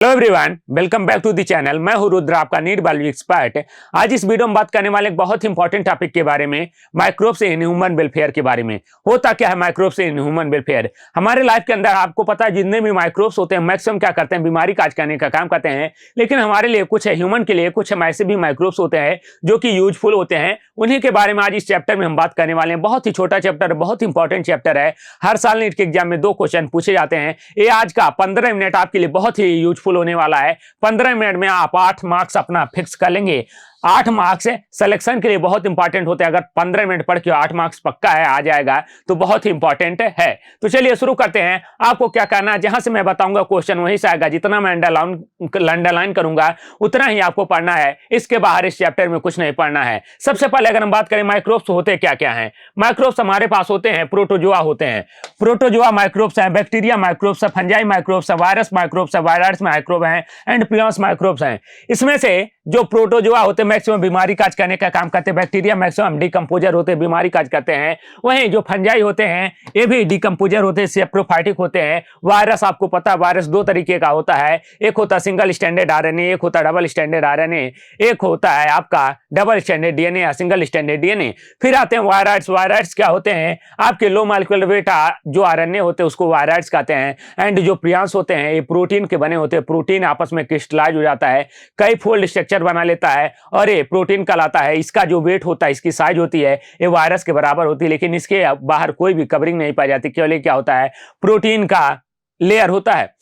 Hello everyone, welcome back to the channel. मैं हूं रुद्र, आपका नीट बायोलॉजी एक्सपर्ट। आज इस वीडियो में बात करने वाले एक बहुत इंपॉर्टेंट टॉपिक के बारे में, माइक्रोब्स इन ह्यूमन वेलफेयर के बारे में। होता क्या है माइक्रोब्स इन ह्यूमन वेलफेयर? हमारे लाइफ के अंदर आपको पता है जितने भी माइक्रोब्स होते हैं मैक्सिमम क्या करते हैं, बीमारी काज करने का काम करते हैं। लेकिन हमारे लिए कुछ है, ह्यूमन के लिए कुछ ऐसे भी माइक्रोब्स होते हैं जो कि यूजफुल होते हैं। उन्हीं के बारे में आज इस चैप्टर में हम बात करने वाले हैं। बहुत ही छोटा चैप्टर, बहुत इंपॉर्टेंट चैप्टर है। हर साल नीट के एग्जाम में 2 क्वेश्चन पूछे जाते हैं। ये आज का 15 मिनट आपके लिए बहुत ही यूजफुल होने वाला है। 15 मिनट में आप 8 मार्क्स अपना फिक्स कर लेंगे। 8 मार्क्स सिलेक्शन के लिए बहुत इंपॉर्टेंट होते हैं। अगर 15 मिनट पढ़ के 8 मार्क्स पक्का है आ जाएगा तो बहुत ही इंपॉर्टेंट है। तो चलिए शुरू करते हैं। आपको क्या करना है, जहां से मैं बताऊंगा क्वेश्चन वहीं से आएगा। जितना मैं अंडरलाइन करूंगा उतना ही आपको पढ़ना है। इसके बाहर इस चैप्टर में कुछ नहीं पढ़ना है। सबसे पहले अगर हम बात करें माइक्रोब्स होते क्या क्या हैं। माइक्रोब्स हमारे पास होते हैं, प्रोटोजोआ होते हैं। प्रोटोजोआ माइक्रोब्स हैं, बैक्टीरिया माइक्रोब्स है, फंजाई माइक्रोब्स है, वायरस माइक्रोब्स है, वायरस माइक्रोब हैं एंड प्रियंस माइक्रोब्स हैं। इसमें से जो प्रोटोजोआ होते हैं मैक्सिमम बीमारी काज करने का काम करते हैं। बैक्टीरिया मैक्सिमम डिकम्पोजर होते हैं, बीमारी काज करते हैं। वहीं जो फंजाई होते हैं ये भी डिकम्पोजर होते हैं, सेप्रोफाइटिक होते हैं। वायरस आपको पता है वायरस 2 तरीके का होता है। एक होता है सिंगल स्टैंडर्ड आरएनए, एक होता है डबल स्टैंडर्ड आरएनए, एक होता है आपका डबल स्टैंडर्ड डीएनए या सिंगल स्टैंडर्ड डीएनए। फिर आते हैं वायराइड्स। वायराइड्स क्या होते हैं? आपके लो मॉलिक्यूलर वेट जो आरएनए होते हैं उसको वायराइड्स कहते हैं। एंड जो प्रियांस होते हैं ये प्रोटीन के बने होते हैं। प्रोटीन आपस में क्रिस्टलाइज हो जाता है, कई फोल्ड स्ट्रक्चर बना लेता है और ये प्रोटीन कहलाता है। इसका जो वेट होता है, इसकी साइज होती है ये वायरस के बराबर होती है। लेकिन इसके बाहर कोई भी कवरिंग नहीं पाई जाती, केवल क्या होता है प्रोटीन का लेयर होता है।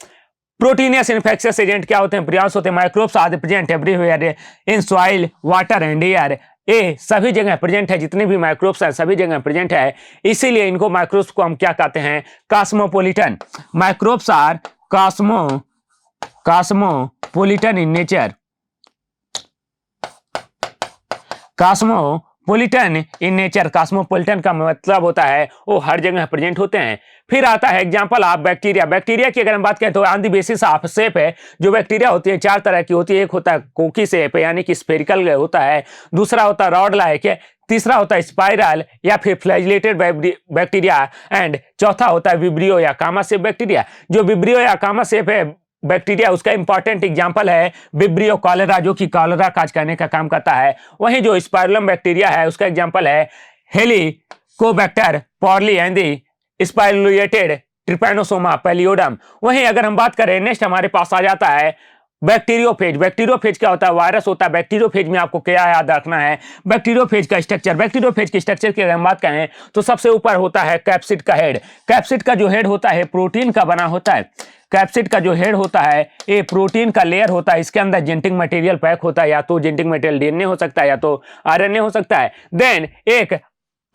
प्रोटीनियस इन्फेक्शियस एजेंट क्या होते हैं? प्रियांस होते हैं। Microbes are present everywhere in soil, water and air. ये सभी जगह प्रेजेंट है, जितने भी माइक्रोब्स हैं सभी जगह प्रेजेंट है। इसीलिए इनको माइक्रोब्स को हम क्या कहते हैं? Cosmopolitan. Microbes are cosmopolitan in nature. Cosmopolitan in nature. Cosmopolitan का मतलब होता है वो हर जगह प्रेजेंट होते हैं। फिर आता है एग्जांपल ऑफ बैक्टीरिया। बैक्टीरिया की अगर हम बात करें तो on the basis of shape है। जो बैक्टीरिया होती है 4 तरह की होती है। एक होता है कोकी शेप यानी कि स्फेरिकल होता है, दूसरा होता है रॉड लाइक, तीसरा होता है स्पाइरल या फिर फ्लैजिलेटेड बैक्टीरिया एंड चौथा होता है विब्रियो या कामा शेप बैक्टीरिया। जो विब्रियो या कामा शेप है बैक्टीरिया उसका इंपॉर्टेंट एग्जांपल है विब्रियो कॉलेरा, जो कि कॉलेरा काज करने का काम करता है। वहीं जो स्पाइरुलम बैक्टीरिया है उसका एग्जांपल है हेलिकोबैक्टर पॉर्ली एंड स्पाइरुलेटेड ट्रिपैनोसोमा पैलियोडम। वहीं अगर हम बात करें नेक्स्ट हमारे पास आ जाता है बैक्टीरियोफेज। बैक्टीरियोफेज क्या होता है? वायरस होता है। बैक्टीरियोफेज में आपको क्या याद रखना है? बैक्टीरियोफेज का स्ट्रक्चर। बैक्टीरियोफेज के स्ट्रक्चर की अगर हम बात करें तो सबसे ऊपर होता है कैप्सिड का हेड। कैप्सिड का जो हेड होता है प्रोटीन का बना होता है। कैप्सिड का जो हेड होता है ये प्रोटीन का लेयर होता है। इसके अंदर जेनेटिक मटेरियल पैक होता है, या तो जेनेटिक मटेरियल डीएनए हो सकता है या तो आरएनए हो सकता है। देन एक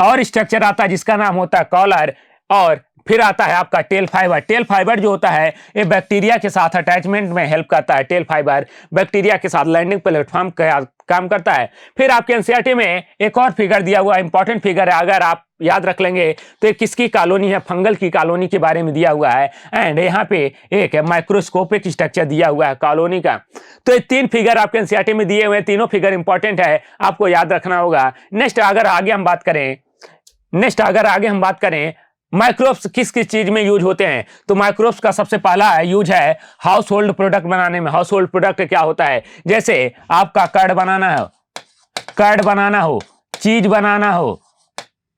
और स्ट्रक्चर आता है जिसका नाम होता है कॉलर, और फिर आता है आपका टेल फाइबर। टेल फाइबर जो होता है ये बैक्टीरिया के साथ अटैचमेंट में हेल्प करता है। टेल फाइबर बैक्टीरिया के साथ लैंडिंग प्लेटफॉर्म का काम करता है। फिर आपके एनसीईआरटी में एक और फिगर दिया हुआ इंपॉर्टेंट फिगर है, अगर आप याद रख लेंगे तो ये किसकी कॉलोनी है? फंगल की कॉलोनी के बारे में दिया हुआ है। एंड यहाँ पे एक माइक्रोस्कोपिक स्ट्रक्चर दिया हुआ है कॉलोनी का। तो ये 3 फिगर आपके एनसीईआरटी में दिए हुए हैं। तीनों फिगर इंपॉर्टेंट है, आपको याद रखना होगा। नेक्स्ट अगर आगे हम बात करें माइक्रोब्स किस किस चीज में यूज होते हैं, तो माइक्रोब्स का सबसे पहला यूज है हाउस होल्ड प्रोडक्ट बनाने में। हाउस होल्ड प्रोडक्ट क्या होता है? जैसे आपका कर्ड बनाना हो, चीज बनाना हो,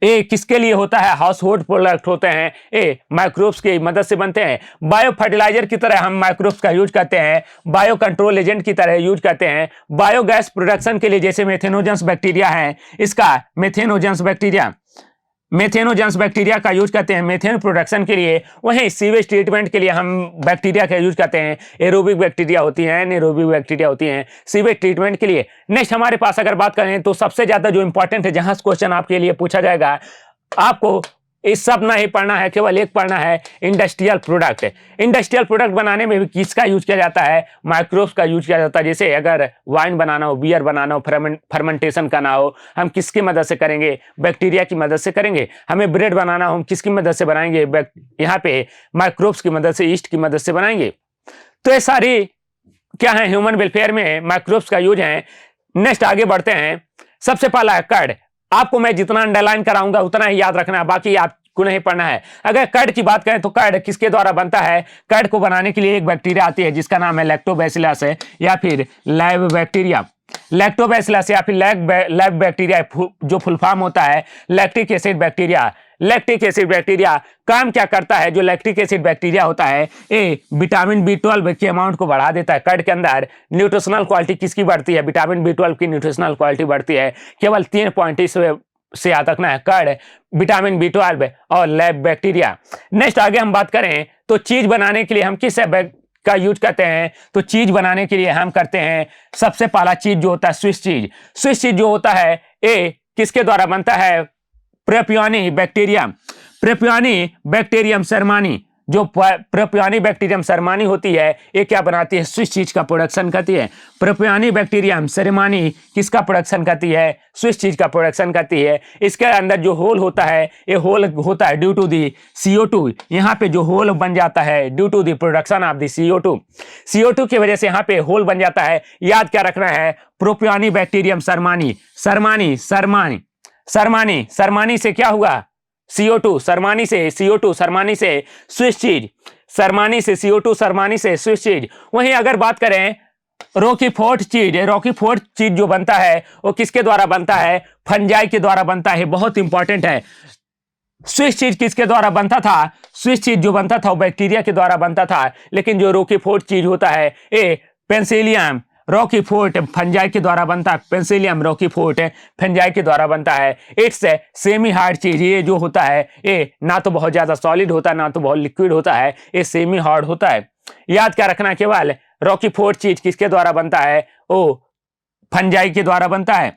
ये किसके लिए होता है? हाउस होल्ड प्रोडक्ट होते हैं, ये माइक्रोब्स की मदद से बनते हैं। बायो फर्टिलाइजर की तरह हम माइक्रोब्स का यूज करते हैं। बायो कंट्रोल एजेंट की तरह यूज करते हैं। बायोगैस प्रोडक्शन के लिए जैसे मेथेनोजेंस बैक्टीरिया है, इसका मेथेनोजेंस बैक्टीरिया का यूज करते हैं मेथेन प्रोडक्शन के लिए। वहीं सीवेज ट्रीटमेंट के लिए हम बैक्टीरिया का यूज करते हैं। एरोबिक बैक्टीरिया होती हैं, एनारोबिक बैक्टीरिया होती हैं सीवेज ट्रीटमेंट के लिए। नेक्स्ट हमारे पास अगर बात करें तो सबसे ज्यादा जो इंपॉर्टेंट है, जहां क्वेश्चन आपके लिए पूछा जाएगा, आपको इस सब नहीं पढ़ना है, केवल एक पढ़ना है इंडस्ट्रियल प्रोडक्ट। इंडस्ट्रियल प्रोडक्ट बनाने में भी किसका यूज किया जाता है? माइक्रोब्स का यूज किया जाता है। जैसे अगर वाइन बनाना हो, बियर बनाना हो, फर्मेंटेशन करना हो, हम किसकी मदद से करेंगे? बैक्टीरिया की मदद से करेंगे। हमें ब्रेड बनाना हो, हम किसकी मदद से बनाएंगे? यहाँ पे माइक्रोब्स की मदद से, ईस्ट की मदद से बनाएंगे। तो ये सारी क्या है ह्यूमन वेलफेयर में माइक्रोब्स का यूज है। नेक्स्ट आगे बढ़ते हैं। सबसे पहला है कर्ड। आपको मैं जितना अंडरलाइन कराऊंगा उतना ही याद रखना है, बाकी आप को नहीं पढ़ना है। अगर कर्ड की बात करें तो कर्ड किसके द्वारा बनता है? कर्ड को बनाने के लिए एक बैक्टीरिया आती है जिसका नाम है लैक्टोबैसिलस है या फिर लैब बैक्टीरिया। लैक्टोबैसिलस या फिर लैब बैक्टीरिया जो फुल फॉर्म होता है lactic acid bacteria. Lactic acid bacteria काम क्या करता है? जो लैक्टिक एसिड बैक्टीरिया होता है ये विटामिन B12 के अमाउंट को बढ़ा देता है। कर्ड के अंदर न्यूट्रिशनल क्वालिटी किसकी बढ़ती है? विटामिन B12 की न्यूट्रिशनल क्वालिटी बढ़ती है। केवल 3 पॉइंट से याद रखना है, कर्ड, विटामिन B12 और लैब बैक्टीरिया। नेक्स्ट आगे हम बात करें तो चीज बनाने के लिए हम किस का यूज करते हैं? तो चीज बनाने के लिए हम करते हैं सबसे पहला चीज जो होता है स्विस चीज। स्विस चीज जो होता है ये किसके द्वारा बनता है? Propioni bacterium. प्रोपियोनी बैक्टीरियम शर्मानी, जो प्रोपियोनी बैक्टीरियम शर्मानी होती है ये क्या बनाती है? स्विस चीज का प्रोडक्शन करती है। प्रोपियोनी बैक्टीरियम शर्मानी किसका प्रोडक्शन करती है? स्विस चीज का प्रोडक्शन करती है। इसके अंदर जो होल होता है ये होल होता है ड्यू टू दी CO2। यहाँ पे जो होल बन जाता है due to the production of the CO2। CO2 की वजह से यहाँ पे होल बन जाता है। याद क्या रखना है? Propioni bacterium शर्मानी। शर्मानी शर्मानी शर्मानी शर्मानी से क्या हुआ? CO2। शर्मानी से CO2, शर्मानी से स्विस चीज, शर्मानी से CO2, शर्मानी से स्विस चीज। वहीं अगर बात करें रॉकीफोर्ट चीज, रॉकीफोर्ट चीज जो बनता है वो किसके द्वारा बनता है? फंजाई के द्वारा बनता है। बहुत इंपॉर्टेंट है। स्विस चीज किसके द्वारा बनता था? स्विस चीज जो बनता था वो बैक्टीरिया के द्वारा बनता था, लेकिन जो रॉकीफोर्ट चीज होता है ये पेंसिलियम रॉकीफोर्ट फंजाई के द्वारा बनता है। पेंसिलियम रॉकीफोर्ट फंजाई के द्वारा बनता है। इट्स सेमी हार्ड चीज। ये जो होता है ये ना तो बहुत ज्यादा सॉलिड होता है ना तो बहुत लिक्विड होता है, ये सेमी हार्ड होता है। याद क्या रखना, केवल रॉकीफोर्ट चीज किसके द्वारा बनता है? वो फंजाई के द्वारा बनता है।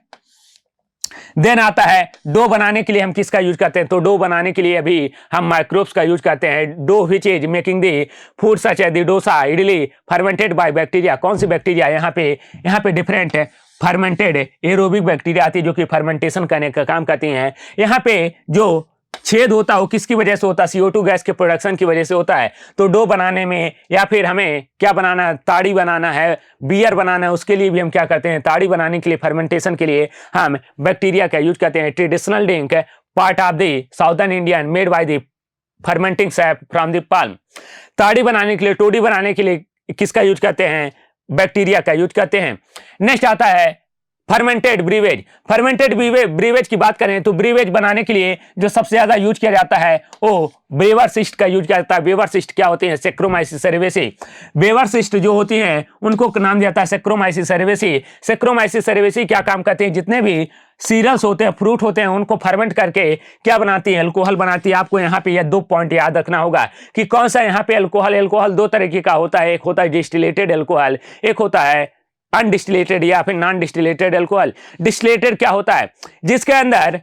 देन आता है डो बनाने के लिए हम किसका यूज करते हैं? तो डो बनाने के लिए अभी हम माइक्रोब्स का यूज करते हैं। Dough which is making the food such as the dosa, idli fermented by bacteria. कौन सी बैक्टीरिया? यहाँ पे डिफरेंट है फर्मेंटेड एरोबिक बैक्टीरिया आती है जो कि फर्मेंटेशन करने का काम करती हैं। यहाँ पे जो छेद होता है वो किसकी वजह से होता है? CO2 गैस के प्रोडक्शन की वजह से होता है। तो डो बनाने में या फिर हमें क्या बनाना है? ताड़ी बनाना है, बियर बनाना है, उसके लिए भी हम क्या करते हैं? ताड़ी बनाने के लिए फर्मेंटेशन के लिए हम बैक्टीरिया का यूज करते हैं। Traditional drink part of the southern Indian made by the fermenting SAP from the palm. ताड़ी बनाने के लिए, टोडी बनाने के लिए किसका यूज करते हैं? बैक्टीरिया का यूज करते हैं। नेक्स्ट आता है फर्मेंटेड ब्रीवेज। फर्मेंटेड ब्रीवेज की बात करें तो ब्रीवेज बनाने के लिए जो सबसे ज्यादा यूज किया जाता है वो बेवर सिस्ट का यूज किया जाता है। बेवर सिस्ट क्या होती है? सेक्रोमाइसिस सेरेवेसी। बेवर सिस्ट जो होती हैं उनको नाम दिया जाता है सेक्रोमाइसिस सेरेवेसी। सेक्रोमाइसिस सेरेवेसी क्या काम करते हैं? जितने भी सीरियल्स होते हैं, फ्रूट होते हैं, उनको फर्मेंट करके क्या बनाती है? अल्कोहल बनाती है। आपको यहाँ पे यह 2 पॉइंट याद रखना होगा कि कौन सा यहाँ पे अल्कोहल। अल्कोहल 2 तरीके का होता है, एक होता है डिस्टिलेटेड अल्कोहल, एक होता है अनडिस्टिलेटेड या फिर नॉन डिस्टिलेटेड अल्कोहल। डिस्टिलेटेड क्या होता है? जिसके अंदर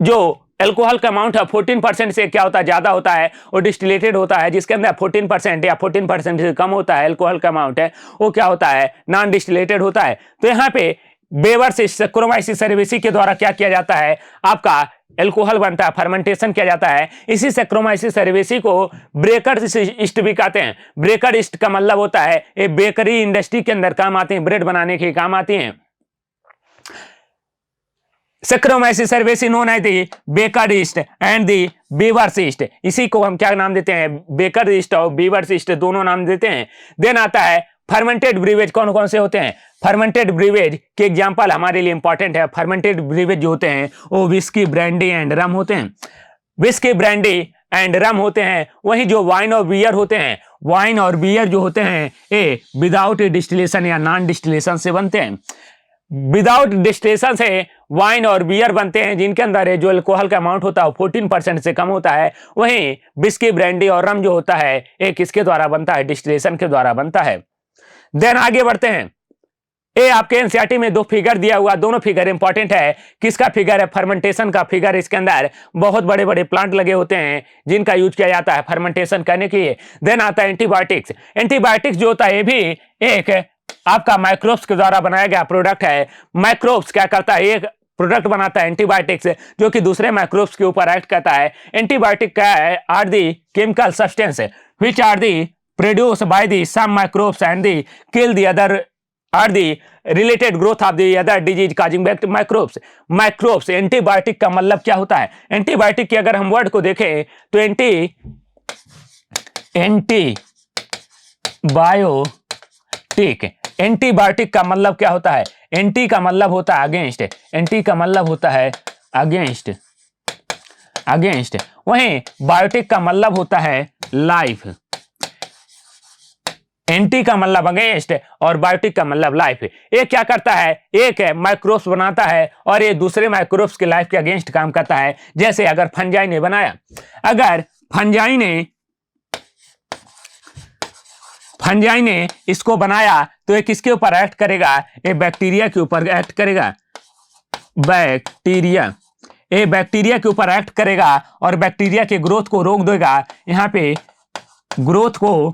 जो अल्कोहल का अमाउंट है 14% से क्या होता है? ज्यादा होता है। और डिस्टिलेटेड होता है जिसके अंदर 14% या 14% से कम होता है अल्कोहल का अमाउंट है, वो क्या होता है? नॉन डिस्टिलेटेड होता है। तो यहाँ पे बेवर से सेक्रोमाइसिस सेरेवेसी के द्वारा क्या किया जाता है? आपका अल्कोहल बनता है, फर्मेंटेशन किया जाता है। इसी सेक्रोमाइसिस सेरेवेसी को ब्रेकर ईस्ट भी कहते हैं। ब्रेकर ईस्ट का मतलब होता है ये बेकरी इंडस्ट्री के अंदर काम आते हैं, ब्रेड बनाने के काम आती हैं। Saccharomyces cerevisiae known as the baker yeast and the brewers yeast. इसी को हम क्या नाम देते हैं? बेकर ईस्ट और बीवर्स ईस्ट दोनों नाम देते हैं। देन आता है फर्मेंटेड ब्रीवेज। कौन कौन से होते हैं? फर्मेंटेड ब्रीवेज के एग्जांपल हमारे लिए इंपॉर्टेंट है। फर्मेंटेड ब्रीवेज जो होते हैं वो विस्की, ब्रांडी एंड रम होते हैं। विस्की, ब्रांडी एंड रम होते हैं। वहीं जो वाइन और बियर होते हैं, वाइन और बियर जो होते हैं ये विदाउट डिस्टिलेशन या नॉन डिस्टिलेशन से बनते हैं। विदाउट डिस्टिलेशन से वाइन और बियर बनते हैं जिनके अंदर जो अल्कोहल का अमाउंट होता है 14% से कम होता है। वहीं विस्की, ब्रांडी और रम जो होता है ये किसके द्वारा बनता है? डिस्टिलेशन के द्वारा बनता है। देन आगे बढ़ते हैं। ये आपके एनसीईआरटी में 2 फिगर दिया हुआ, दोनों फिगर इंपॉर्टेंट है। किसका फिगर है? फर्मेंटेशन का फिगर। इसके अंदर बहुत बड़े बड़े प्लांट लगे होते हैं जिनका यूज किया जाता है फर्मेंटेशन करने के लिए। देन आता है एंटीबायोटिक्स। एंटीबायोटिक्स जो होता है ये भी एक आपका माइक्रोब्स के द्वारा बनाया गया प्रोडक्ट है। माइक्रोब्स क्या करता है? एक प्रोडक्ट बनाता है एंटीबायोटिक्स जो कि दूसरे माइक्रोब्स के ऊपर एक्ट करता है। एंटीबायोटिक क्या है? Are the chemical substance which are the produced by the some microbes and the kill the other are the related growth of the other disease causing microbes. Microbes, antibiotic का मतलब क्या होता है? Antibiotic के अगर हम वर्ड को देखें तो एंटीबायोटिक का मतलब क्या होता है? एंटी का मतलब होता है अगेंस्ट, एंटी का मतलब होता है अगेंस्ट, वहीं बायोटिक का मतलब होता है लाइफ। एंटी का मतलब अगेंस्ट और बायोटिक का मतलब लाइफ। ये क्या करता है? एक है माइक्रोब्स बनाता है और ये दूसरे माइक्रोब्स के लाइफ के अगेंस्ट काम करता है। जैसे अगर फंजाई ने बनाया, अगर फंजाई ने इसको बनाया तो ये किसके ऊपर एक्ट करेगा? ये बैक्टीरिया के ऊपर एक्ट करेगा। ये बैक्टीरिया के ऊपर एक्ट करेगा और बैक्टीरिया के ग्रोथ को रोक देगा। यहाँ पे ग्रोथ को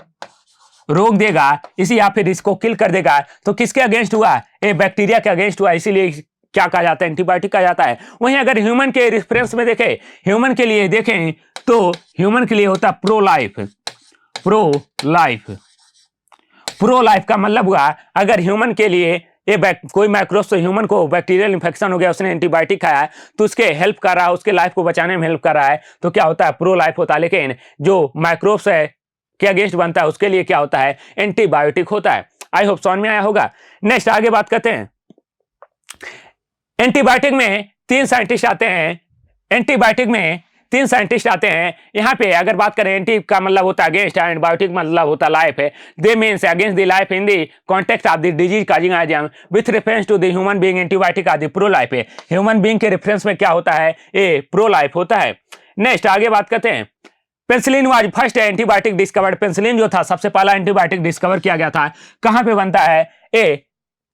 रोक देगा इसी, या फिर इसको किल कर देगा। तो किसके अगेंस्ट हुआ? ये बैक्टीरिया के अगेंस्ट हुआ, इसीलिए क्या कहा जाता है? एंटीबायोटिक कहा जाता है। वहीं अगर ह्यूमन के रेफरेंस में देखें, ह्यूमन के लिए देखें तो ह्यूमन के लिए होता है प्रो लाइफ का मतलब हुआ अगर ह्यूमन के लिए ये कोई माइक्रोब्स तो ह्यूमन को बैक्टीरियल इंफेक्शन हो गया, उसने एंटीबायोटिक खाया तो उसके हेल्प कर रहा है, उसके लाइफ को बचाने में हेल्प कर रहा है, तो क्या होता है? प्रो लाइफ होता है। लेकिन जो माइक्रोब्स है के अगेंस्ट बनता है उसके लिए क्या होता है? एंटीबायोटिक होता है। आई होप समझ में आया होगा। नेक्स्ट आगे बात करते हैं। एंटीबायोटिक में 3 साइंटिस्ट आते हैं। यहाँ पे अगर बात करें, एंटी का मतलब होता है अगेंस्ट एंड बायोटिक मतलब होता है लाइफ है। They means against the life in the context of the disease causing agent with reference to the human being. Antibiotic आदि प्रो लाइफ है। ह्यूमन बीइंग के रेफरेंस में क्या होता है? ये प्रो लाइफ होता है। नेक्स्ट आगे बात करते हैं। Penicillin was first antibiotic discovered. Penicillin जो था सबसे पहला एंटीबायोटिक डिस्कवर किया गया था। कहां पे बनता है?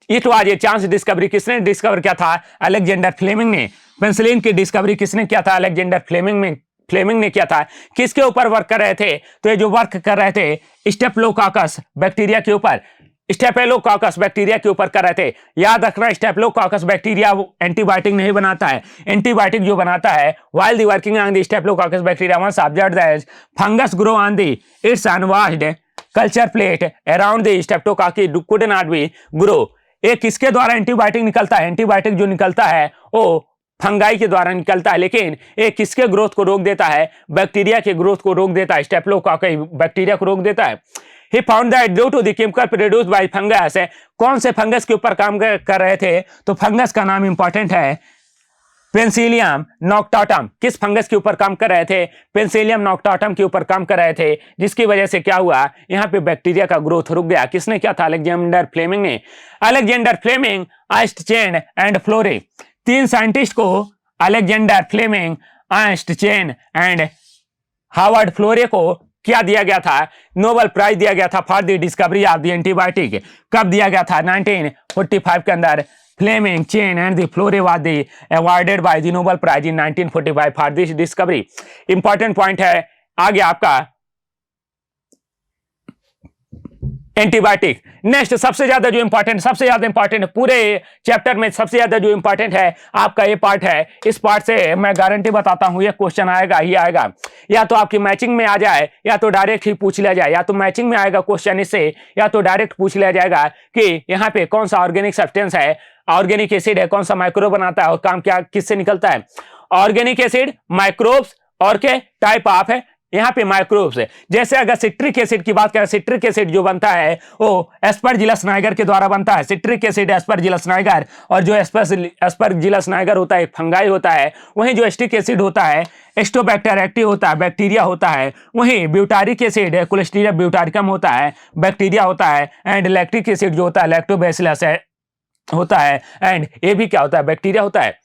It was a chance discovery. किसने डिस्कवर किया था? अलेक्जेंडर फ्लेमिंग ने। पेनिसिलिन की डिस्कवरी किसने किया था? अलेक्जेंडर फ्लेमिंग ने किया था। किसके ऊपर वर्क कर रहे थे? तो ये जो वर्क कर रहे थे स्टेफिलोकाकस बैक्टीरिया के ऊपर, स्टेफिलोकाकस बैक्टीरिया के ऊपर कर रहे थे। याद रखना, स्टेफिलोकाकस बैक्टीरिया एंटीबायोटिक नहीं बनाता है। एंटीबायोटिक जो बनाता है while the working on the staphylococcus bacteria once observed that fungus grow on the its unwashed culture plate around the staphylococci could not be grow. ये किसके द्वारा एंटीबायोटिक निकलता है? एंटीबायोटिक जो निकलता है वो फंगाई के द्वारा निकलता है, लेकिन ये किसके ग्रोथ को रोक देता है? बैक्टीरिया के ग्रोथ को रोक देता है। स्टेफिलोकाकी बैक्टीरिया को रोक देता है। He found that due to the chemical produced by fungus, कौन से फंगस के ऊपर काम कर रहे थे? तो फंगस का नाम इंपॉर्टेंट है पेनिसिलियम नॉक्टाटम। किस फंगस के ऊपर काम कर रहे थे? पेनिसिलियम नॉक्टाटम के ऊपर काम कर रहे थे, जिसकी वजह से क्या हुआ? यहाँ पे बैक्टीरिया का ग्रोथ रुक गया। किसने किया था? अलेक्जेंडर फ्लेमिंग ने। Alexander Fleming, Ernst Chain and Florey, 3 scientist को Alexander Fleming, Ernst Chain and Howard Florey को क्या दिया गया था? नोबेल प्राइज दिया गया था for the discovery of the antibiotic. कब दिया गया था? 1945 के अंदर। Fleming, Chain and the Florey was the awarded by the Nobel prize in 1945 for this discovery. Important point है आगे आपका एंटीबायोटिक। नेक्स्ट सबसे ज्यादा इंपॉर्टेंट पूरे चैप्टर में सबसे ज्यादा जो इंपॉर्टेंट है आपका ये पार्ट है। इस पार्ट से मैं गारंटी बताता हूं ये क्वेश्चन आएगा ही आएगा। या तो आपकी मैचिंग में आ जाए या तो डायरेक्ट ही पूछ लिया जाए। या तो मैचिंग में आएगा क्वेश्चन इससे, या तो डायरेक्ट पूछ लिया जाएगा कि यहाँ पे कौन सा ऑर्गेनिक सब्सटेंस है, ऑर्गेनिक एसिड है, कौन सा माइक्रोब बनाता है और काम क्या किससे निकलता है। ऑर्गेनिक एसिड, माइक्रोब्स और के टाइप ऑफ है यहाँ पे माइक्रोब्स है। जैसे अगर सिट्रिक एसिड की बात करें, सिट्रिक एसिड जो बनता है वो एस्परजिलस नाइगर के द्वारा बनता है। सिट्रिक एसिड एस्परजिलस नाइगर, और जो एस्परजिलस नाइगर होता है फंगाई होता है। वहीं जो एस्टिक एसिड होता है एस्टोबैक्टर एक्टिव होता है, बैक्टीरिया होता है। वहीं ब्यूटारिक एसिड कोलेस्टीरियम ब्यूटारिकम होता है, बैक्टीरिया होता है। एंड लैक्टिक एसिड जो होता है लैक्टोबैसिलस होता है। एंड ये भी क्या होता है? बैक्टीरिया होता है।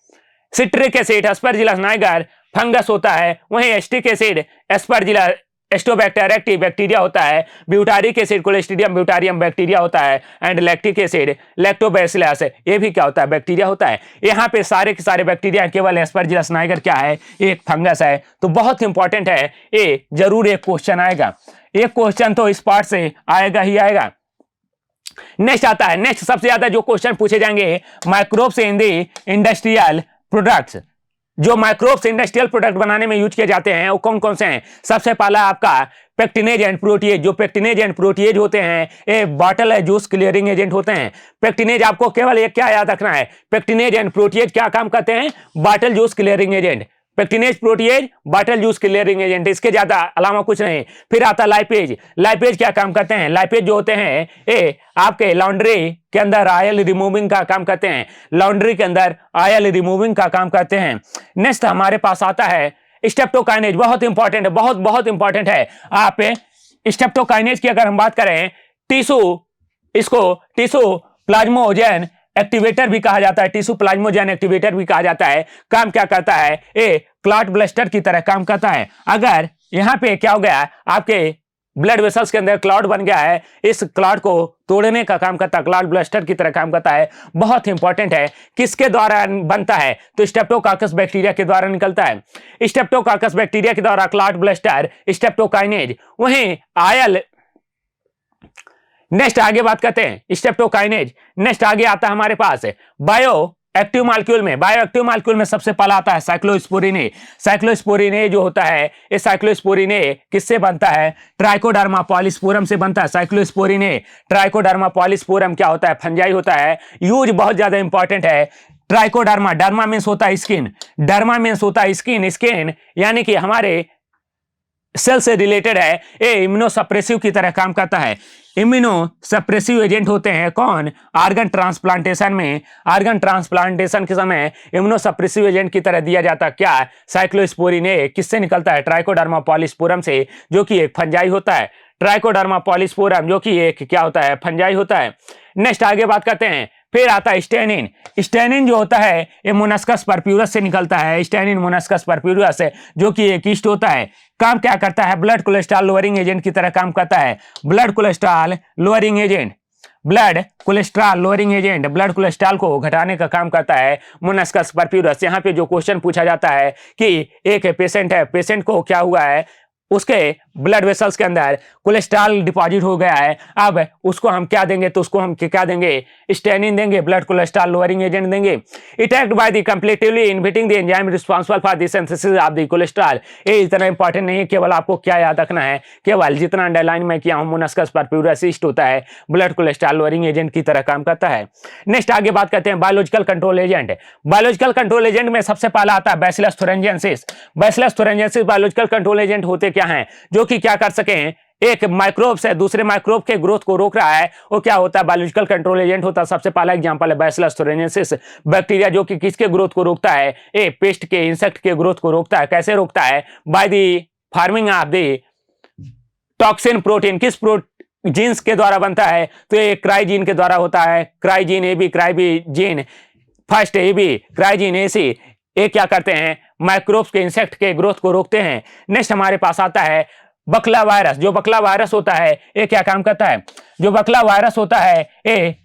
Citric acid Aspergillus niger fungus होता है। वहीं acetic acid Aspergillus Acetobacter aceti bacteria होता है। Butyric acid Clostridium butyricum bacteria होता है। एंड लैक्टिक एसिड लैक्टोबैसिलस ये भी क्या होता है? बैक्टीरिया होता है। यहाँ पे सारे के सारे बैक्टीरिया, केवल एस्परजिलस नाइगर क्या है? एक फंगस है। तो बहुत इंपॉर्टेंट है ये, जरूर एक क्वेश्चन आएगा। एक क्वेश्चन तो इस पार्ट से आएगा ही आएगा। नेक्स्ट आता है, नेक्स्ट सबसे ज्यादा जो क्वेश्चन पूछे जाएंगे microbes in the industrial products. जो माइक्रोब्स इंडस्ट्रियल प्रोडक्ट बनाने में यूज किए जाते हैं वो कौन कौन से हैं? सबसे पहला आपका पेक्टिनेज एंड प्रोटीएज। जो पेक्टिनेज एंड प्रोटीएज होते हैं ये बॉटल है जूस क्लियरिंग एजेंट होते हैं। पेक्टिनेज आपको केवल ये क्या याद रखना है, पेक्टिनेज एंड प्रोटीएज क्या काम करते हैं? Bottle juice clearing agent. Pectinase protease bottle juice clearing agent, इसके ज्यादा अलावा कुछ नहीं। फिर आता लाइपेज। लाइपेज क्या काम करते हैं? लाइपेज जो होते हैं ये आपके लॉन्ड्री के अंदर ऑयल रिमूविंग का काम करते हैं। लॉन्ड्री के अंदर ऑयल रिमूविंग का काम करते हैं। नेक्स्ट हमारे पास आता है स्टेप्टोकाइनेज। बहुत इंपॉर्टेंट है, बहुत बहुत इंपॉर्टेंट है। आप स्टेप्टोकाइनेज की अगर हम बात करें, इसको टिश्यू प्लाज्मोजेन एक्टिवेटर भी कहा जाता है। टिश्यू प्लाज्मोजेन एक्टिवेटर भी कहा जाता है। काम क्या करता है? ये क्लॉट ब्लस्टर की तरह काम करता है। अगर यहाँ पे क्या हो गया, आपके ब्लड वेसल्स के अंदर क्लॉट बन गया है, इस क्लॉट को तोड़ने का काम करता है, क्लॉट ब्लस्टर की तरह काम करता है। बहुत इंपॉर्टेंट है। किसके द्वारा बनता है? तो स्टेप्टोकाकस बैक्टीरिया के द्वारा निकलता है। स्टेप्टोकाकस बैक्टीरिया के द्वारा क्लॉट ब्लस्टर, स्टेप्टोकाइनेज। वहीं आयल, नेक्स्ट आगे बात करते हैं स्टेप्टोकाइनेज। नेक्स्ट आगे आता है हमारे पास बायो एक्टिव मॉलिक्यूल में। बायो एक्टिव मॉलिक्यूल में सबसे पहला आता है साइक्लोस्पोरिन ए। साइक्लोस्पोरिन ए जो होता है, ये साइक्लोस्पोरिन ए किससे बनता है? ट्राइकोडर्मा पॉलीस्पोरम से बनता है। साइक्लोस्पोरिन ए, ट्राइकोडर्मा पॉलीस्पोरम क्या होता है? फंजाई होता है। यूज बहुत ज्यादा इंपॉर्टेंट है। ट्राइकोडर्मा, डर्मा मीन्स होता है स्किन, डर्मा मीन्स होता है स्किन। स्किन यानी कि हमारे सेल से रिलेटेड है। ये इम्यूनोसप्रेसिव की तरह काम करता है। इम्यूनो सप्रेसिव एजेंट होते हैं कौन? ऑर्गन ट्रांसप्लांटेशन में, ऑर्गन ट्रांसप्लांटेशन के समय इम्यूनो सप्रेसिव एजेंट की तरह दिया जाता है। क्या? साइक्लोस्पोरिन ए किससे निकलता है? ट्राइकोडर्मा पॉलीस्पोरम से, जो कि एक फंजाई होता है। ट्राइकोडर्मा पॉलीस्पोरम जो कि एक क्या होता है? फंजाई होता है। नेक्स्ट आगे बात करते हैं। फिर आता है स्टेनिन। स्टेनिन जो होता है ये मोनस्कस परप्यूरस से निकलता है। स्टेनिन मोनस्कस परप्यूरस है, जो कि एक ईस्ट होता है। काम क्या करता है? ब्लड कोलेस्ट्रॉल लोअरिंग एजेंट की तरह काम करता है। Blood cholesterol lowering agent, blood cholesterol lowering agent, blood cholesterol को घटाने का काम करता है मोनस्कस परप्यूरस। यहाँ पे जो क्वेश्चन पूछा जाता है कि एक पेशेंट है, पेशेंट को क्या हुआ है? उसके ब्लड वेसल्स के अंदर कोलेस्ट्रॉल डिपॉजिट हो गया है। अब उसको हम क्या देंगे? तो उसको हम क्या देंगे? स्टेनिन देंगे, ब्लड कोलेस्ट्रॉल लोअरिंग एजेंट देंगे। It act by the completely inhibiting the enzyme responsible for the synthesis of the cholesterol. ये इतना इंपॉर्टेंट नहीं है, केवल आपको क्या याद रखना है, केवल जितना अंडरलाइन में किया हूं, मोनस्कस परप्यूरस ईस्ट होता है, ब्लड कोलेस्ट्रॉल लोअरिंग एजेंट की तरह काम करता है। नेक्स्ट आगे बात करते हैं biological control agent. Biological control agent में सबसे पहला आता है bacillus thuringiensis. Bacillus thuringiensis biological control agent होते क्या हैं? जो कि क्या कर सकें? एक माइक्रोब से दूसरे माइक्रोब के ग्रोथ को रोक रहा है, वो क्या होता है? बायोलॉजिकल कंट्रोल एजेंट होता है। सबसे पहला एग्जांपल है बैसिलस थुरिंजिएंसिस बैक्टीरिया, जो कि किसके ग्रोथ को रोकता है? ए पेस्ट के, इंसेक्ट के ग्रोथ को रोकता है। कैसे रोकता है? By the farming of the toxin protein. किस जीन्स के द्वारा बनता है? तो ये क्राइजीन के द्वारा होता है। Cry gene A B, cry gene first A B, cry gene A C, ये क्या करते हैं? माइक्रोब्स के, इंसेक्ट के ग्रोथ को रोकते हैं। नेक्स्ट हमारे पास आता है बकला वायरस। जो बकला वायरस होता है ये क्या काम करता है? जो बकला वायरस होता है ये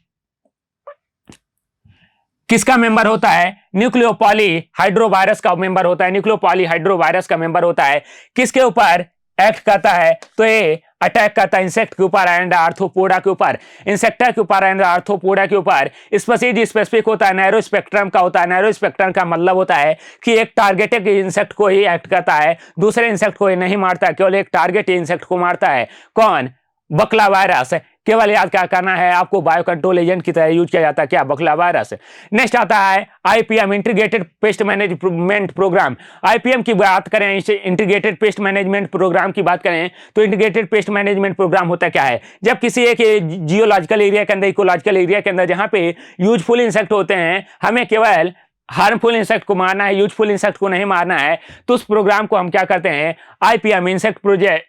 किसका मेंबर होता है? न्यूक्लियोपॉली हाइड्रोवायरस का मेंबर होता है। न्यूक्लियोपॉली हाइड्रोवायरस का मेंबर होता है। किसके ऊपर एक्ट करता है? तो ये अटैक करता है इंसेक्ट के ऊपर एंड आर्थ्रोपोडा के ऊपर, इंसेक्टा के ऊपर एंड आर्थ्रोपोडा के ऊपर। स्पेसिफिक होता है, नैरो स्पेक्ट्रम का होता है। नैरो स्पेक्ट्रम का मतलब होता है कि एक टारगेटेड इंसेक्ट को ही एक्ट करता है, दूसरे इंसेक्ट को ही नहीं मारता, केवल एक टारगेट इंसेक्ट को मारता है। कौन? बकला वायरस। केवल याद क्या करना है आपको, बायो कंट्रोल एजेंट की तरह यूज किया जाता है। क्या? बकला वायरस। नेक्स्ट आता है IPM, integrated pest management program. IPM की बात करें, इंटीग्रेटेड पेस्ट मैनेजमेंट प्रोग्राम की बात करें, तो इंटीग्रेटेड पेस्ट मैनेजमेंट प्रोग्राम होता क्या है? जब किसी एक जियोलॉजिकल एरिया के अंदर, इकोलॉजिकल एरिया के अंदर जहां पे यूजफुल इंसेक्ट होते हैं, हमें केवल हार्मफुल इंसेक्ट को मारना है, यूजफुल इंसेक्ट को नहीं मारना है, तो उस प्रोग्राम को हम क्या करते हैं? IPM, insect project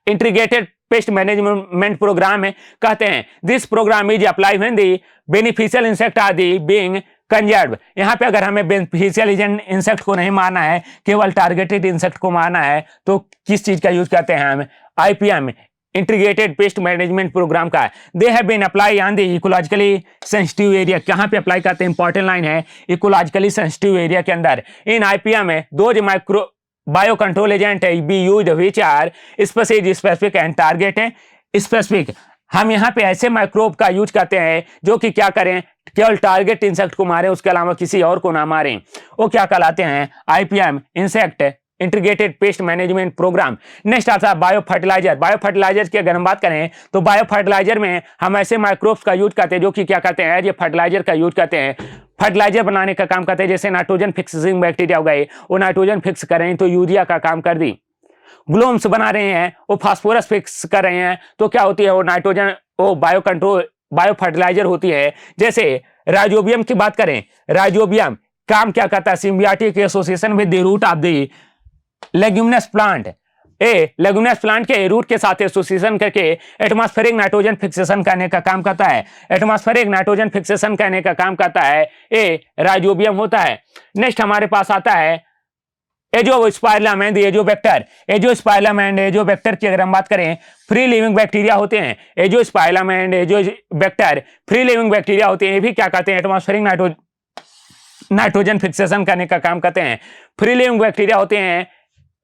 integrated pest management program है कहते हैं। This program is apply when the beneficial insect are the being conserve. यहाँ पे अगर हमें बेनिफिशियल इंसेक्ट को नहीं मारना है, केवल टारगेटेड इंसेक्ट को मारना है, तो किस चीज का यूज करते हैं हम? IPM, integrated pest management programme का। They have been apply on the ecologically sensitive area. कहाँ पे अप्लाई करते हैं? इंपॉर्टेंट लाइन है, इकोलॉजिकली सेंसिटिव एरिया के अंदर। इन आईपीएम में दो micro bio control agent be used which are specific and target है। स्पेसिफिक हम यहाँ पे ऐसे माइक्रोब का यूज करते हैं जो कि क्या करें, केवल टारगेट इंसेक्ट को मारें, उसके अलावा किसी और को ना मारें। वो क्या कहलाते हैं, IPM, insect integrated pest management program. Next आता है बायो फर्टिलाइजर। बायो फर्टिलाइजर की अगर हम बात करें तो बायो फर्टिलाइजर में हम ऐसे माइक्रोब्स का यूज करते हैं जो कि क्या करते हैं, ये फर्टिलाइजर का यूज करते हैं, फर्टिलाइजर बनाने का काम करते हैं। जैसे नाइट्रोजन फिक्सिंग बैक्टीरिया हो गए, वो नाइट्रोजन फिक्स कर रहे हैं तो यूरिया का काम कर दी। ग्लोम्स बना रहे हैं, वो फास्फोरस फिक्स कर रहे हैं तो क्या होती है, वो नाइट्रोजन, वो बायो कंट्रोल, बायो फर्टिलाइजर होती है। जैसे राइजोबियम की बात करें, राइजोबियम काम क्या करता है, symbiotic association with the root of the leguminous plant, leguminous plant के रूट के साथ एसोसिएशन करके एटमॉस्फेरिक नाइट्रोजन फिक्सेशन करने का काम करता है। एटमॉस्फेरिक नाइट्रोजन फिक्सेशन करने का काम करता है, राइजोबियम होता है। नेक्स्ट हमारे पास आता है एजोस्पाइरलम एंड एजोबैक्टर। एजोस्पाइरलम एंड एजोबैक्टर की अगर हम बात करें, फ्री लिविंग बैक्टीरिया होते हैं। Azospirillum and azotobacter free living bacteria होते हैं, ये भी क्या करते हैं, एटमॉस्फेरिक नाइट्रोजन फिक्सेशन करने का काम करते हैं। फ्री लिविंग बैक्टीरिया होते हैं,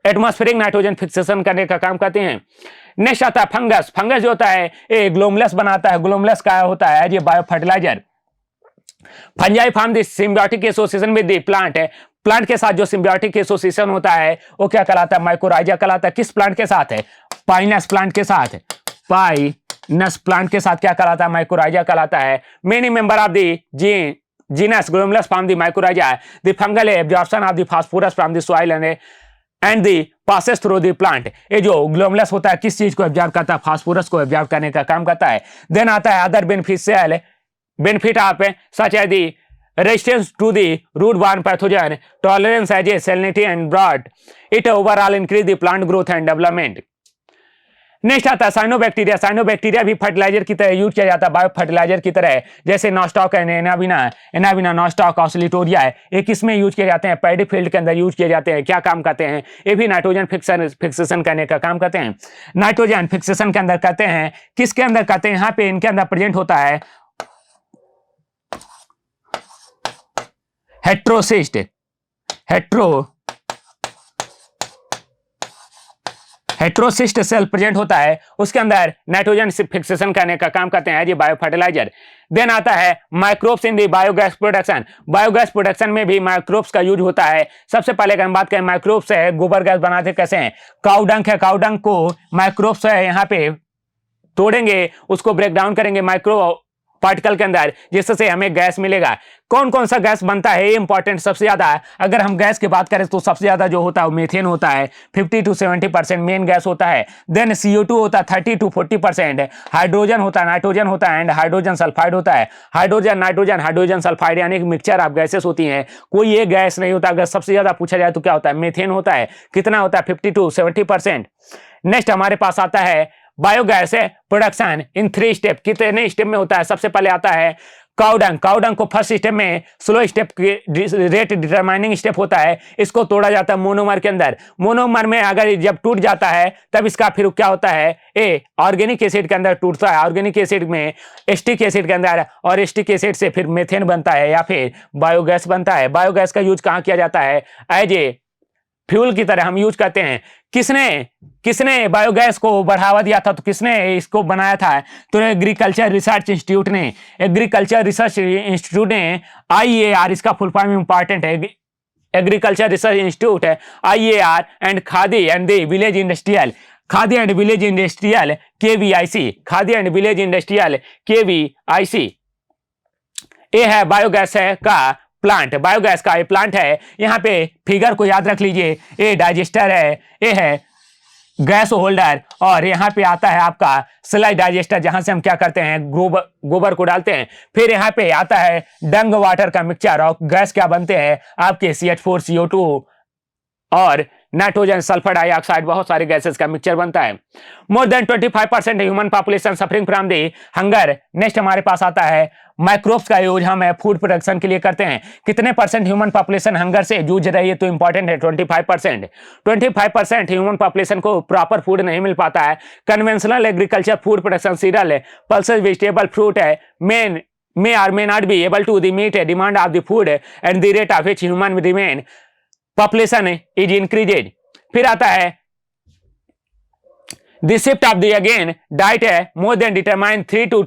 एटमॉस्फेरिक नाइट्रोजन फिक्सेशन करने का काम करते हैं। नेक्स्ट आता है फंगस। फंगस जो होता है ये ग्लोमलस बनाता है, ग्लोमलस का होता है ये bio fertiliser. Fungi form the symbiotic association with the plant है, प्लांट के साथ जो सिम्बियोटिक एसोसिएशन होता है वो क्या कहलाता है, माइकोराइजा कहलाता है। किस प्लांट के साथ है, पाइनस प्लांट के साथ, पाइनस प्लांट के साथ क्या कहलाता है, माइकोराइजा कहलाता है। Many member of the genus Glomalus from the mycorrhiza, the fungal absorption of the phosphorus from the soil and the passes through the plant। ये जो ग्लोमलस होता है किस चीज को एब्जॉर्ब करता है, फास्फोरस को एब्जॉर्ब करने का काम करता है। देन आता है other beneficial benefit of such as the resistance to the root borne pathogen, tolerance as a salinity and broad, it overall increase the plant growth and development. Next आता है साइनोबैक्टीरिया। साइनोबैक्टीरिया भी fertiliser की तरह use किया जाता है, bio fertiliser की तरह। जैसे नॉस्टॉक है, एनाबिना नॉस्टॉक ऑसिलिटोरिया है, ये किसमें यूज किए जाते हैं, पैडी फील्ड के अंदर यूज किए जाते हैं। क्या काम करते हैं, ये भी नाइट्रोजन फिक्सेशन करने का काम करते हैं। नाइट्रोजन फिक्सेशन के अंदर करते हैं, किसके अंदर करते हैं, यहाँ पे इनके अंदर प्रेजेंट होता है हेट्रोसिस्ट, हेट्रोसिस्ट सेल प्रेजेंट होता है, उसके अंदर नाइट्रोजन फिक्सेशन करने का काम करते हैं ये बायो फर्टिलाइजर। देन आता है microbes in the biogas production. Biogas production में भी माइक्रोब्स का यूज होता है। सबसे पहले अगर हम बात करें माइक्रोब्स है, गोबर गैस बनाते कैसे हैं, काउडंक है, काउडंक को माइक्रोब्स है यहाँ पे तोड़ेंगे, उसको ब्रेक डाउन करेंगे माइक्रो पार्टिकल के अंदर, जिससे हमें गैस मिलेगा। कौन कौन सा गैस बनता है, ये इंपॉर्टेंट सबसे ज्यादा है। अगर हम गैस की बात करें तो सबसे ज्यादा जो होता है वो मीथेन होता है, 50 to 70% मेन गैस होता है। देन CO2 होता है 30 to 40%, हाइड्रोजन होता है, नाइट्रोजन होता है एंड हाइड्रोजन सल्फाइड होता है। हाइड्रोजन, नाइट्रोजन, हाइड्रोजन सल्फाइड यानी मिक्सचर ऑफ गैसेस होती हैं, कोई एक गैस नहीं होता। अगर सबसे ज्यादा पूछा जाए तो क्या होता है, मीथेन होता है। कितना होता है, 50 to 70%। नेक्स्ट हमारे पास आता है बायोगैस प्रोडक्शन इन 3 स्टेप। कितने स्टेप में होता है, सबसे पहले आता है काउडंग। काउडंग को फर्स्ट स्टेप में slow step rate determining step होता है, इसको तोड़ा जाता है मोनोमर के अंदर। मोनोमर में अगर जब टूट जाता है तब इसका फिर क्या होता है, ए ऑर्गेनिक एसिड के अंदर टूटता है, ऑर्गेनिक एसिड में एस्टिक एसिड के अंदर, और एस्टिक एसिड से फिर मेथेन बनता है या फिर बायोगैस बनता है। बायोगैस का यूज कहाँ किया जाता है, एज ए फ्यूल की तरह हम यूज करते हैं। किसने बायोगैस को बढ़ावा दिया था, तो किसने इसको बनाया था, तो एग्रीकल्चर रिसर्च इंस्टीट्यूट ने। एग्रीकल्चर रिसर्च इंस्टीट्यूट ने, IAR इसका फुल फॉर्म इंपॉर्टेंट है, एग्रीकल्चर रिसर्च इंस्टीट्यूट है, IAR and khadi and the village industrial, khadi and village industrial KVIC, khadi and village industrial KVIC। ये है बायोगैस है का प्लांट, बायोगैस का ये प्लांट है। यहाँ पे फिगर को याद रख लीजिए, ये डाइजेस्टर है, ये है गैस होल्डर, और यहाँ पे आता है आपका स्लाइड डाइजेस्टर, जहां से हम क्या करते हैं, गोबर को डालते हैं। फिर यहाँ पे आता है डंग वाटर का मिक्सचर, और गैस क्या बनते हैं आपके CH4 CO2 और नाइट्रोजन सल्फर डाइऑक्साइड, बहुत सारे गैसेस का मिक्सचर बनता है। More than 25% human population suffering from the hunger. Next हमारे पास आता है माइक्रोब्स का यूज हम फूड प्रोडक्शन के लिए करते हैं। कितने परसेंट ह्यूमन पॉपुलेशन हंगर से जूझ रही है, तो इंपॉर्टेंट है 25%। 25% ह्यूमन पॉपुलेशन को प्रॉपर फूड नहीं मिल पाता है। Conventional agriculture food production serial है, पल्सेस वेजिटेबल फ्रूट है, may or may not be able to meet a demand of the food and the rate of which human remain population is increased। फिर आता है The shift of the again diet more than determine 3 to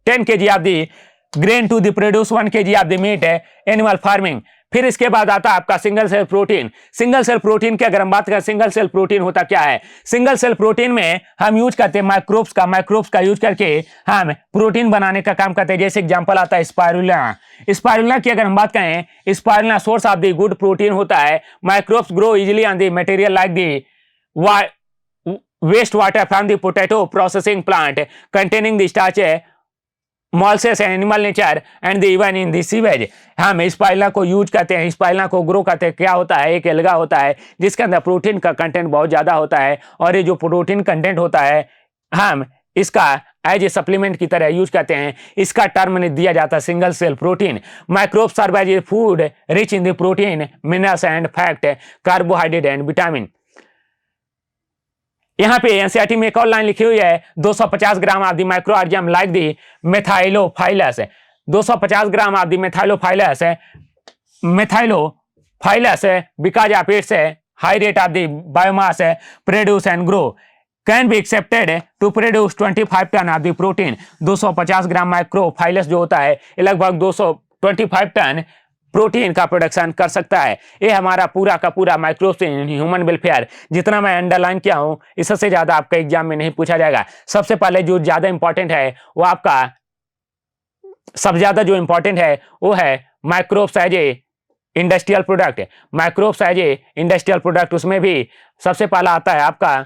10 kg of the grain to the produce 1 kg of the meat animal farming. फिर इसके बाद आता है आपका single cell protein. Single cell protein की अगर हम बात करें, सिंगल सेल प्रोटीन होता क्या है? सिंगल सेल प्रोटीन में हम यूज करते हैं माइक्रोब्स का यूज करके हम प्रोटीन बनाने का काम करते हैं। जैसे एग्जांपल आता है स्पाइरुलिना की अगर हम बात करें, spirulina source of the good protein होता है। Microbes grow easily on the material like the waste water from the potato processing plant containing the starch molasses animal nature and the even in the sewage। हम spirulina को use करते हैं, spirulina को grow करते हैं। क्या होता है? एक एल्गा होता है जिसके अंदर प्रोटीन का कंटेंट बहुत ज्यादा होता है, और ये जो प्रोटीन कंटेंट होता है हम इसका एज ए सप्लीमेंट की तरह यूज करते हैं। इसका टर्म दिया जाता है single cell protein. Microbes serve as a food rich in the protein minerals and fat carbohydrate and vitamin. यहाँ पे एनसीईआरटी में एक और लाइन लिखी हुई है 250 gram of the microorganism like the methylophilus. 250 gram of the methylophilus because of its high rate of the biomass produce and grow can be accepted to produce 25 ton of the protein. 250 gram microphilus जो होता है ये लगभग 225 ton protein का production कर सकता है। ये हमारा पूरा का पूरा माइक्रोब्स इन ह्यूमन वेलफेयर जितना मैं अंडरलाइन किया हूं, इससे ज्यादा आपका एग्जाम में नहीं पूछा जाएगा। सबसे पहले जो ज्यादा इंपॉर्टेंट है वो आपका सबसे ज्यादा जो इंपॉर्टेंट है वो है microbes as a industrial product. Microbes as a industrial product, उसमें भी सबसे पहला आता है आपका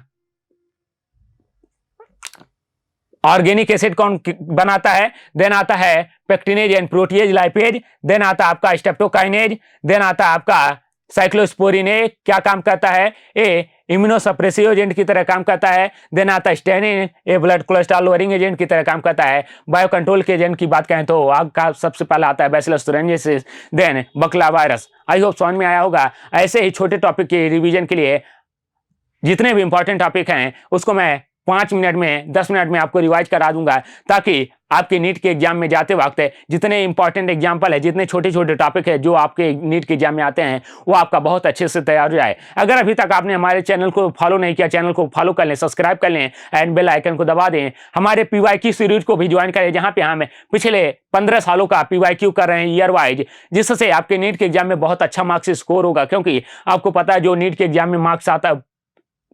ऑर्गेनिक एसिड कौन बनाता है, देन आता है pectinase and protease lipase, then आता है आपका स्ट्रेप्टोकाइनेज, देन आता है आपका साइक्लोस्पोरिन। क्या काम करता है? ये इम्यूनोसप्रेसिव एजेंट की तरह काम करता है। देन आता है स्टेनिन, ये ब्लड कोलेस्ट्रॉल लोअरिंग एजेंट की तरह काम करता है। बायो कंट्रोल के एजेंट की बात करें तो आग का सबसे पहला आता है बैसिलस तुरंजिसिस, देन बकला वायरस। आई होप समझ में आया होगा। ऐसे ही छोटे टॉपिक के रिवीजन के लिए जितने भी इंपॉर्टेंट टॉपिक हैं उसको मैं 5 मिनट में 10 मिनट में आपको रिवाइज करा दूंगा, ताकि आपके नीट के एग्जाम में जाते वक्त जितने इंपॉर्टेंट एग्जाम्पल है, जितने छोटे छोटे टॉपिक है जो आपके नीट के एग्जाम में आते हैं, वो आपका बहुत अच्छे से तैयार हो जाए। अगर अभी तक आपने हमारे चैनल को फॉलो नहीं किया, चैनल को फॉलो कर लें, सब्सक्राइब कर लें एंड बेल आइकन को दबा दें। हमारे PYQ सीरीज को भी ज्वाइन करें, जहां पे हम पिछले 15 सालों का PYQ कर रहे हैं ईयर वाइज, जिससे आपके नीट के एग्जाम में बहुत अच्छा मार्क्स स्कोर होगा। क्योंकि आपको पता है जो नीट के एग्जाम में मार्क्स आता है,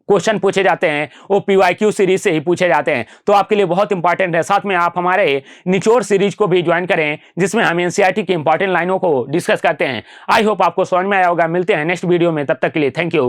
क्वेश्चन पूछे जाते हैं, वो PYQ सीरीज से ही पूछे जाते हैं, तो आपके लिए बहुत इंपॉर्टेंट है। साथ में आप हमारे निचोड़ सीरीज को भी ज्वाइन करें, जिसमें हम एनसीईआरटी की इंपॉर्टेंट लाइनों को डिस्कस करते हैं। आई होप आपको समझ में आया होगा। मिलते हैं नेक्स्ट वीडियो में, तब तक के लिए थैंक यू।